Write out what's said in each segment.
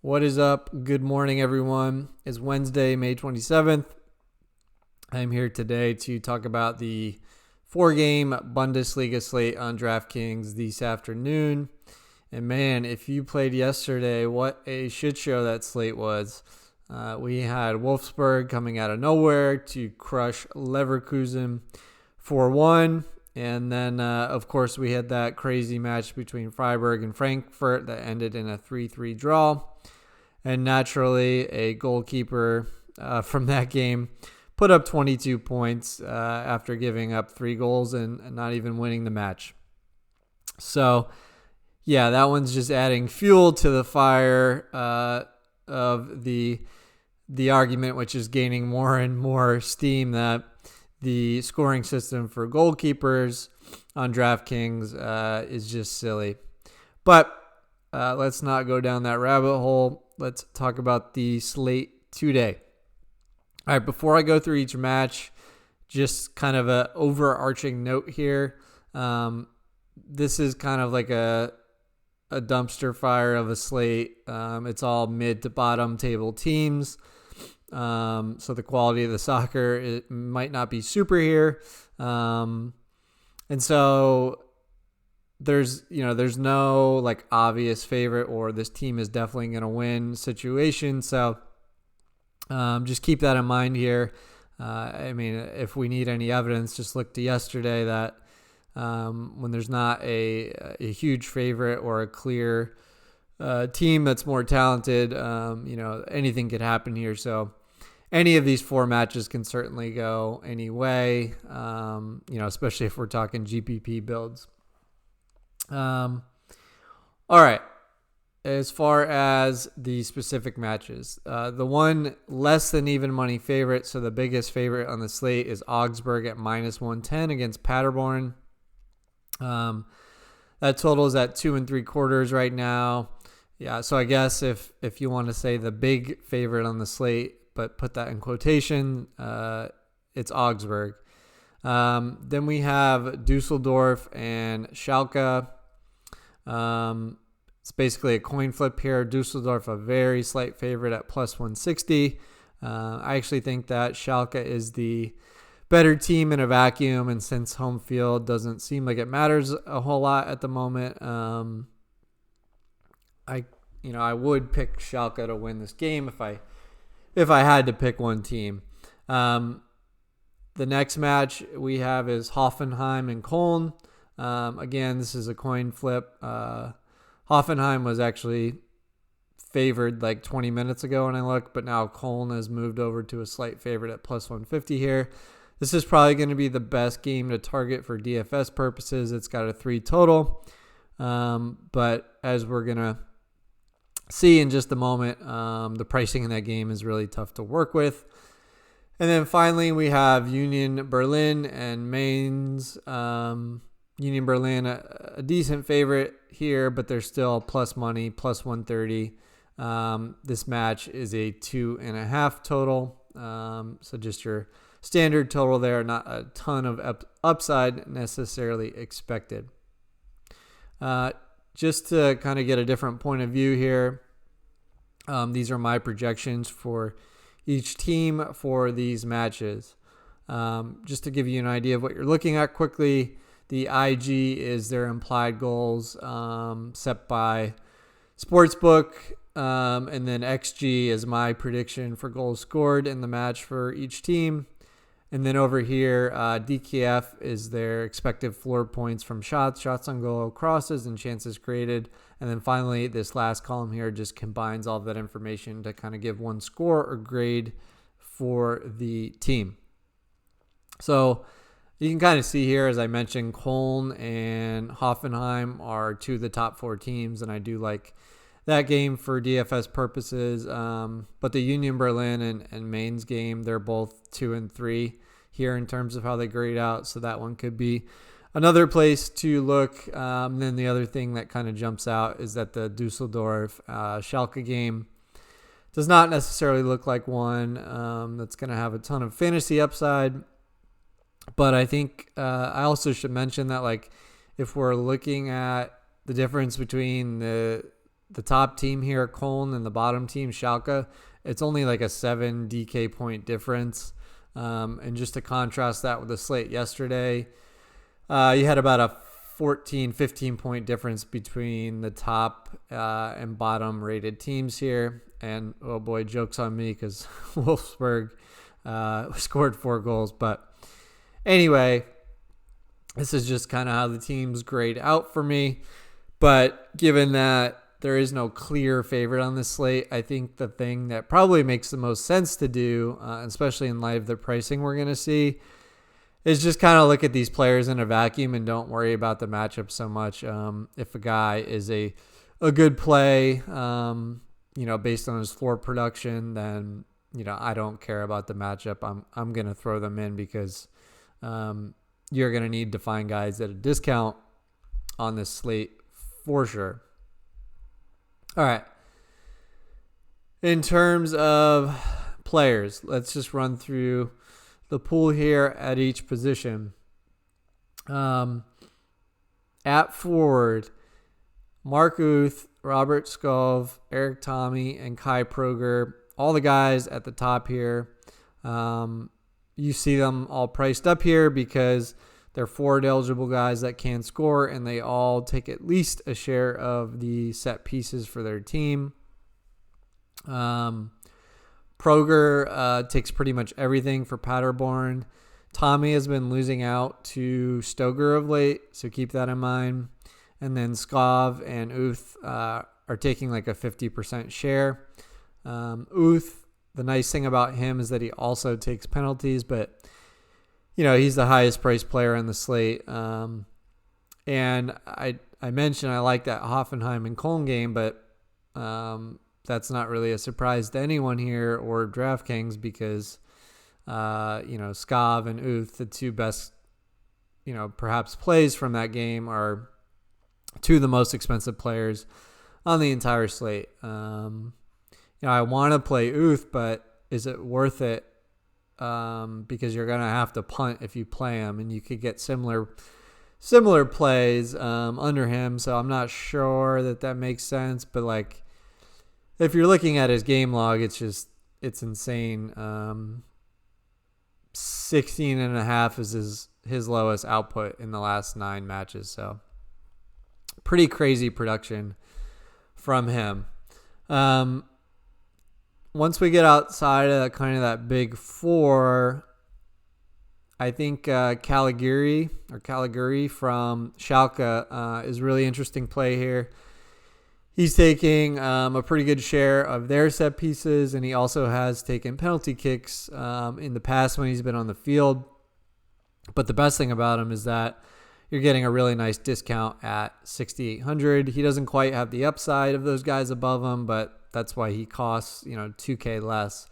What is up? Good morning, everyone. It's Wednesday, May 27th. I'm here today to talk about the 4-game Bundesliga slate on DraftKings this afternoon. And man, if you played yesterday, what a shit show that slate was. We had Wolfsburg coming out of nowhere to crush Leverkusen 4-1. And then, of course, we had that crazy match between Freiburg and Frankfurt that ended in a 3-3 draw. And naturally, a goalkeeper from that game put up 22 points after giving up 3 goals and not even winning the match. So, yeah, that one's just adding fuel to the fire of the argument, which is gaining more and more steam, that the scoring system for goalkeepers on DraftKings is just silly. But let's not go down that rabbit hole. Let's talk about the slate today. All right, before I go through each match, just kind of an overarching note here. This is kind of like a dumpster fire of a slate. It's all mid to bottom table teams. So the quality of the soccer, it might not be super here. And so there's no like obvious favorite or this team is definitely going to win situation. So just keep that in mind here. I mean, if we need any evidence, just look to yesterday that when there's not a huge favorite or a clear team that's more talented, anything could happen here. So any of these 4 matches can certainly go any way, especially if we're talking GPP builds. All right. As far as the specific matches, the one less than even money favorite, so the biggest favorite on the slate, is Augsburg at -110 against Paderborn. That total is at 2 3/4 right now. Yeah, so I guess if you want to say the big favorite on the slate, but put that in quotation, it's Augsburg. Then we have Dusseldorf and Schalke. It's basically a coin flip here. Dusseldorf, a very slight favorite at +160. I actually think that Schalke is the better team in a vacuum, and since home field doesn't seem like it matters a whole lot at the moment, I would pick Schalke to win this game if I had to pick one team. The next match we have is Hoffenheim and Köln. Again, this is a coin flip. Hoffenheim was actually favored like 20 minutes ago when I looked, but now Köln has moved over to a slight favorite at +150 here. This is probably going to be the best game to target for DFS purposes. It's got a 3 total. But as we're going to see in just a moment, the pricing in that game is really tough to work with. And then finally, we have Union Berlin and Mainz. Union Berlin, a decent favorite here, but they're still plus money, +130. This match is a 2.5 total. So just your standard total there, not a ton of upside necessarily expected. Just to kind of get a different point of view here, these are my projections for each team for these matches. Just to give you an idea of what you're looking at quickly, the IG is their implied goals set by Sportsbook, and then XG is my prediction for goals scored in the match for each team. And then over here, DKF is their expected floor points from shots on goal, crosses, and chances created. And then finally, this last column here just combines all of that information to kind of give one score or grade for the team. So you can kind of see here, as I mentioned, Köln and Hoffenheim are 2 of the top 4 teams, and I do like that game for DFS purposes. But the Union Berlin and Mainz game, they're both 2 and 3 here in terms of how they grade out, so that one could be another place to look. And then the other thing that kind of jumps out is that the Dusseldorf Schalke game does not necessarily look like one that's going to have a ton of fantasy upside. But I think I also should mention that, like, if we're looking at the difference between the the top team here, Köln, and the bottom team, Schalke, it's only like a 7 DK point difference. And just to contrast that with the slate yesterday, you had about a 14, 15 point difference between the top and bottom rated teams here. And oh boy, joke's on me because Wolfsburg scored 4 goals. But anyway, this is just kind of how the teams grade out for me. But given that there is no clear favorite on this slate, I think the thing that probably makes the most sense to do, especially in light of the pricing we're going to see, is just kind of look at these players in a vacuum and don't worry about the matchup so much. If a guy is a good play, based on his floor production, then, I don't care about the matchup. I'm going to throw them in because you're going to need to find guys at a discount on this slate for sure. All right. In terms of players, let's just run through the pool here at each position. At forward, Mark Uth, Robert Skov, Eric Tommy, and Kai Proger, all the guys at the top here. You see them all priced up here because they're forward eligible guys that can score, and they all take at least a share of the set pieces for their team. Proger takes pretty much everything for Paderborn. Tommy has been losing out to Stoger of late, so keep that in mind. And then Skov and Uth are taking like a 50% share. Uth, the nice thing about him is that he also takes penalties, but he's the highest priced player on the slate. And I mentioned I like that Hoffenheim and Köln game, but that's not really a surprise to anyone here or DraftKings because, Skov and Uth, the two best, perhaps plays from that game, are two of the most expensive players on the entire slate. I want to play Uth, but is it worth it? Because you're going to have to punt if you play him, and you could get similar plays under him. So I'm not sure that makes sense. But like, if you're looking at his game log, it's insane. 16.5 is his lowest output in the last 9 matches. So pretty crazy production from him. Once we get outside of that big four, I think Caligari from Schalke is really interesting play here. He's taking a pretty good share of their set pieces, and he also has taken penalty kicks in the past when he's been on the field. But the best thing about him is that you're getting a really nice discount at 6,800. He doesn't quite have the upside of those guys above him, but that's why he costs, $2K less.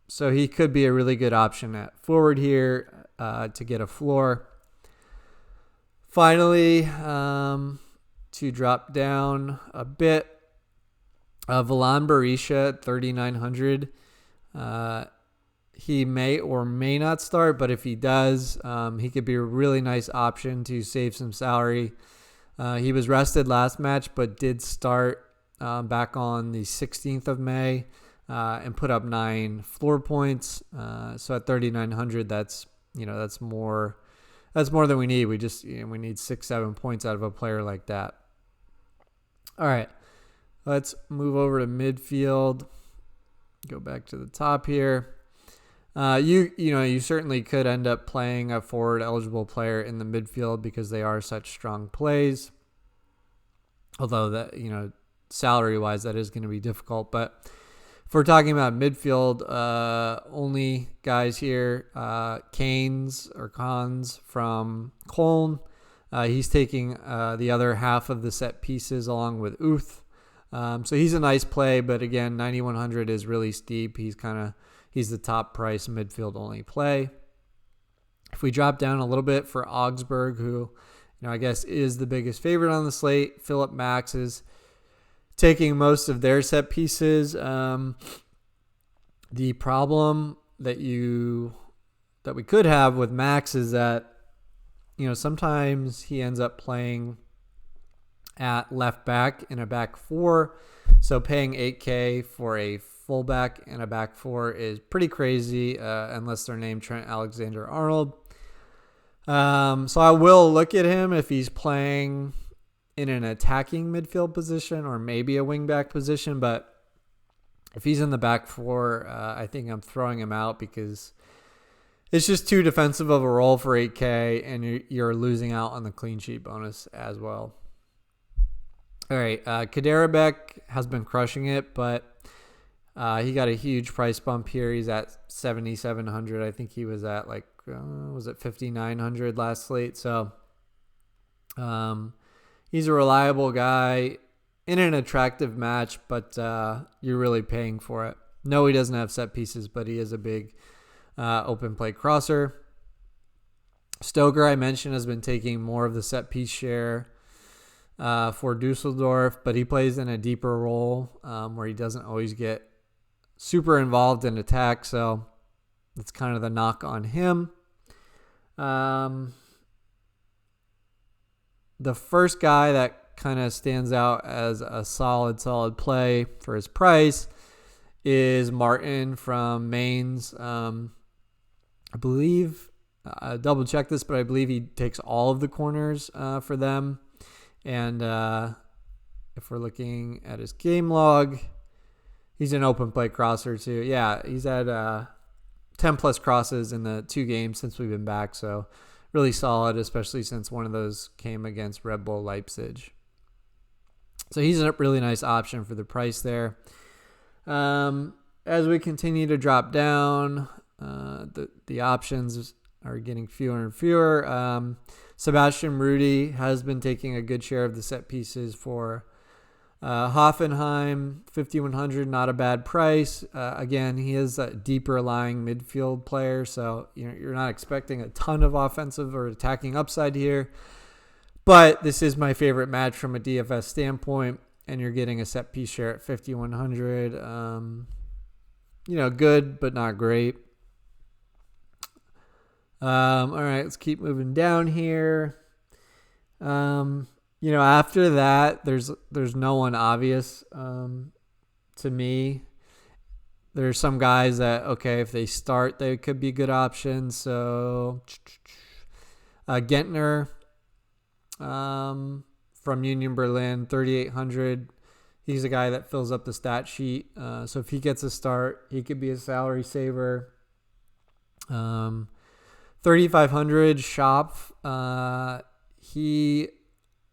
So he could be a really good option at forward here to get a floor. Finally, to drop down a bit, Valan Berisha at 3,900. He may or may not start, but if he does, he could be a really nice option to save some salary. He was rested last match, but did start back on the 16th of May and put up 9 floor points. So at 3,900, that's more than we need. We just we need 6-7 points out of a player like that. All right, let's move over to midfield. Go back to the top here. You certainly could end up playing a forward eligible player in the midfield because they are such strong plays. Although that salary wise that is going to be difficult, but if we're talking about midfield only guys here, Kahns from Köln, he's taking the other half of the set pieces along with Uth, so he's a nice play, but again 9,100 is really steep. He's the top price midfield only play. If we drop down a little bit for Augsburg, who I guess is the biggest favorite on the slate, Philip Max is taking most of their set pieces. The problem that we could have with Max is that sometimes he ends up playing at left back in a back four. So paying $8K for a fullback in a back four is pretty crazy, unless they're named Trent Alexander-Arnold. So I will look at him if he's playing in an attacking midfield position or maybe a wingback position. But if he's in the back four, I think I'm throwing him out because it's just too defensive of a role for 8K, and you're losing out on the clean sheet bonus as well. All right, Kaderabek has been crushing it, but he got a huge price bump here. He's at 7,700. I think he was at was it 5,900 last slate? So he's a reliable guy in an attractive match, but you're really paying for it. No, he doesn't have set pieces, but he is a big open play crosser. Stoker, I mentioned, has been taking more of the set piece share for Dusseldorf, but he plays in a deeper role where he doesn't always get super involved in attack, so that's kind of the knock on him. The first guy that kind of stands out as a solid play for his price is Martin from Mainz. I believe, double check this, but I believe he takes all of the corners for them. And if we're looking at his game log, he's an open play crosser too. Yeah, he's had 10 plus crosses in the 2 games since we've been back. So really solid, especially since one of those came against Red Bull Leipzig. So he's a really nice option for the price there. As we continue to drop down, the options are getting fewer and fewer. Sebastian Rudy has been taking a good share of the set pieces for Hoffenheim, 5,100, not a bad price. Again, he is a deeper lying midfield player, so you're not expecting a ton of offensive or attacking upside here. But this is my favorite match from a DFS standpoint, and you're getting a set piece share at 5,100. Good, but not great. All right, let's keep moving down here. After that, there's no one obvious to me. There's some guys that, okay, if they start, they could be good options. So Gentner from Union Berlin, 3,800. He's a guy that fills up the stat sheet. So if he gets a start, he could be a salary saver. 3,500 Shop. He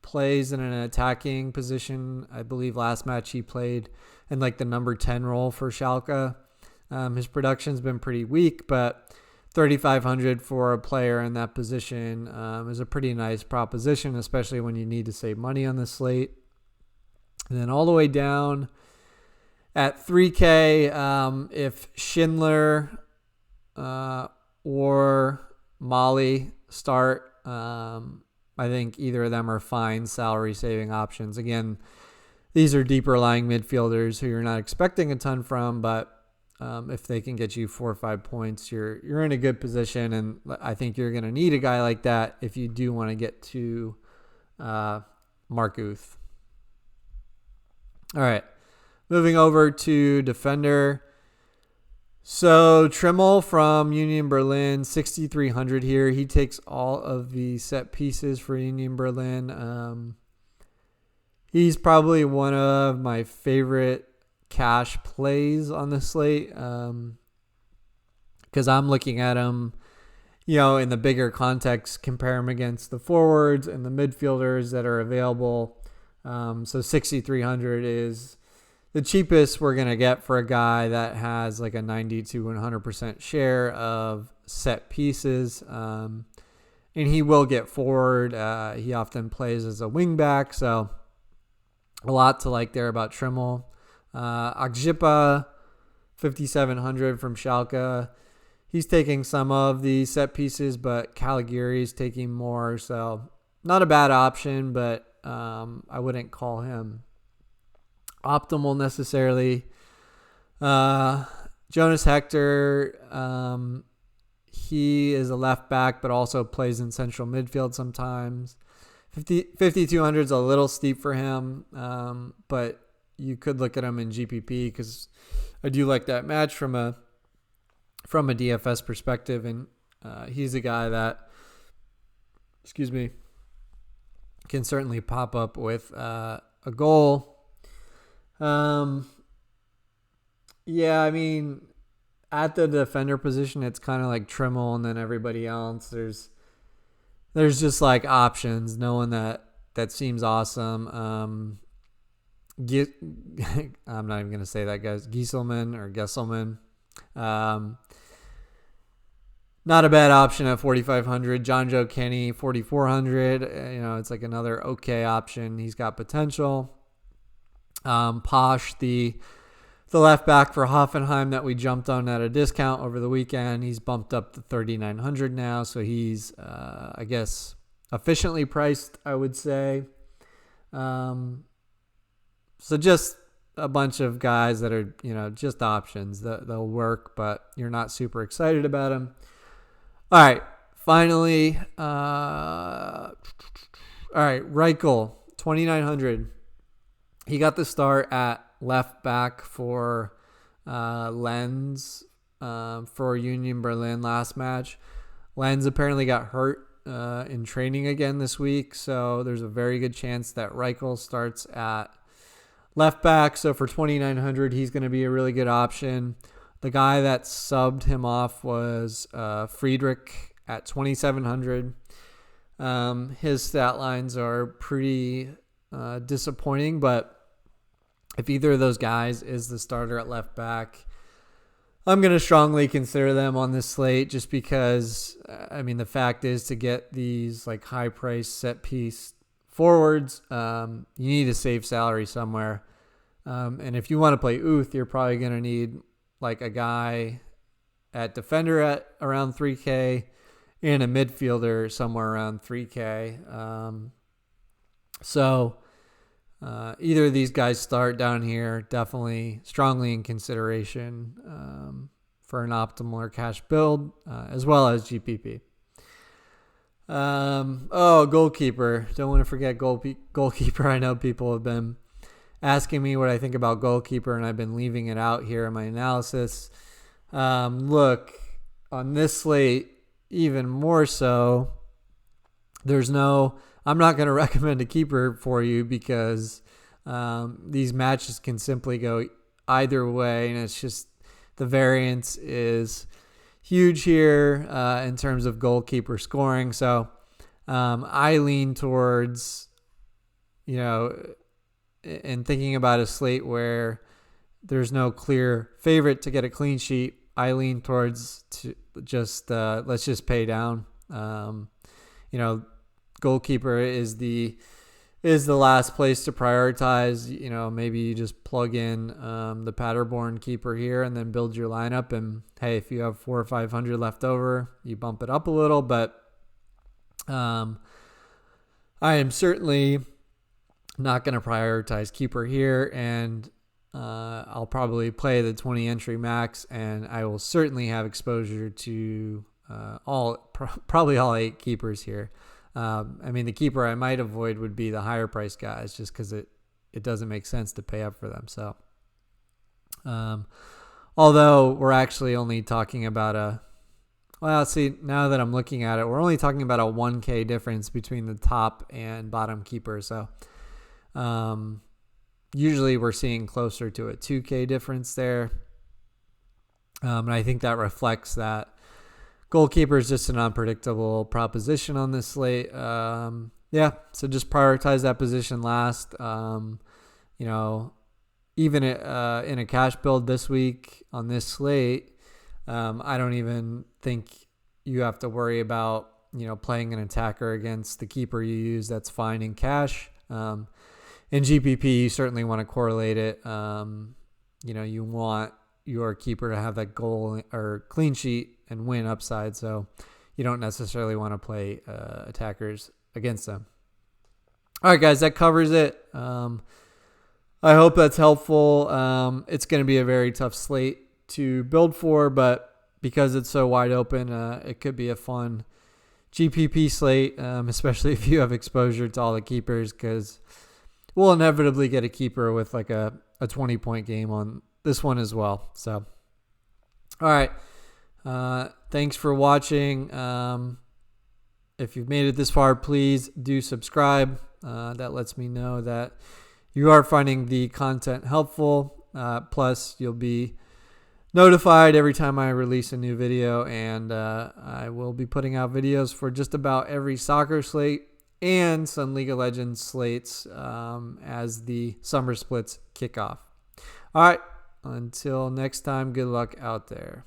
plays in an attacking position. I believe last match he played in the number 10 role for Schalke. His production's been pretty weak, but 3,500 for a player in that position is a pretty nice proposition, especially when you need to save money on the slate. And then all the way down at 3K, if Schindler or Molly start, I think either of them are fine salary saving options. Again, these are deeper lying midfielders who you're not expecting a ton from, but if they can get you 4 or 5 points, you're in a good position, and I think you're going to need a guy like that if you do want to get to Mark Uth. All right, moving over to defender. So Trimmel from Union Berlin, 6,300 here. He takes all of the set pieces for Union Berlin. He's probably one of my favorite cash plays on the slate because I'm looking at him, in the bigger context, compare him against the forwards and the midfielders that are available. So 6,300 is the cheapest we're going to get for a guy that has a 90 to 100% share of set pieces. And he will get forward. He often plays as a wing back. So a lot to like there about Trimmel. Agjipa, 5,700 from Schalke. He's taking some of the set pieces, but Caligari is taking more. So not a bad option, but I wouldn't call him optimal necessarily. Jonas Hector, he is a left back, but also plays in central midfield sometimes. 5,200 is a little steep for him, but you could look at him in GPP because I do like that match from a DFS perspective, and he's a guy that, can certainly pop up with a goal. Yeah, I mean, at the defender position, it's kind of like Trimmel and then everybody else. There's just like options. No one that seems awesome. I'm not even gonna say that, guys. Gesselman. Not a bad option at 4,500. John Joe Kenny, 4,400. It's like another okay option. He's got potential. Posh, the left back for Hoffenheim that we jumped on at a discount over the weekend, he's bumped up to 3,900 now. So he's, I guess, efficiently priced, I would say. So just a bunch of guys that are, just options that they'll work, but you're not super excited about them. All right, finally, all right, Reichel, 2,900. He got the start at left back for Lens for Union Berlin last match. Lens apparently got hurt in training again this week, so there's a very good chance that Reichel starts at left back. So for 2,900, he's going to be a really good option. The guy that subbed him off was Friedrich at 2,700. His stat lines are pretty disappointing, but if either of those guys is the starter at left back, I'm going to strongly consider them on this slate just because, the fact is to get these like high price set piece forwards, you need to save salary somewhere. And if you want to play Uth, you're probably going to need like a guy at defender at around 3K and a midfielder somewhere around 3K. So either of these guys start down here, definitely strongly in consideration for an optimal or cash build, as well as GPP. Goalkeeper. Don't want to forget goalkeeper. I know people have been asking me what I think about goalkeeper, and I've been leaving it out here in my analysis. Look, on this slate, even more so, I'm not going to recommend a keeper for you because these matches can simply go either way, and it's just the variance is huge here in terms of goalkeeper scoring. So I lean towards, in thinking about a slate where there's no clear favorite to get a clean sheet, I lean towards let's just pay down. Goalkeeper is the last place to prioritize. Maybe you just plug in the Paderborn keeper here and then build your lineup. And hey, if you have 400 or 500 left over, you bump it up a little. But I am certainly not going to prioritize keeper here, and I'll probably play the 20 entry max, and I will certainly have exposure to probably all 8 keepers here. The keeper I might avoid would be the higher price guys, just because it doesn't make sense to pay up for them. So, although we're actually only talking about now that I'm looking at it, we're only talking about a 1K difference between the top and bottom keeper. So, usually we're seeing closer to a 2K difference there. And I think that reflects that goalkeeper is just an unpredictable proposition on this slate. So just prioritize that position last. Even in a cash build this week on this slate, I don't even think you have to worry about, playing an attacker against the keeper you use. That's fine in cash. In GPP, you certainly want to correlate it. You want your keeper to have that goal or clean sheet and win upside, so you don't necessarily want to play attackers against them. All right, guys, that covers it. I hope that's helpful. It's going to be a very tough slate to build for, but because it's so wide open, it could be a fun GPP slate, especially if you have exposure to all the keepers, because we'll inevitably get a keeper with like a 20-point game on this one as well. So, all right. Thanks for watching. If you've made it this far, please do subscribe. That lets me know that you are finding the content helpful. Plus, you'll be notified every time I release a new video, and I will be putting out videos for just about every soccer slate and some League of Legends slates as the summer splits kick off. All right, until next time, good luck out there.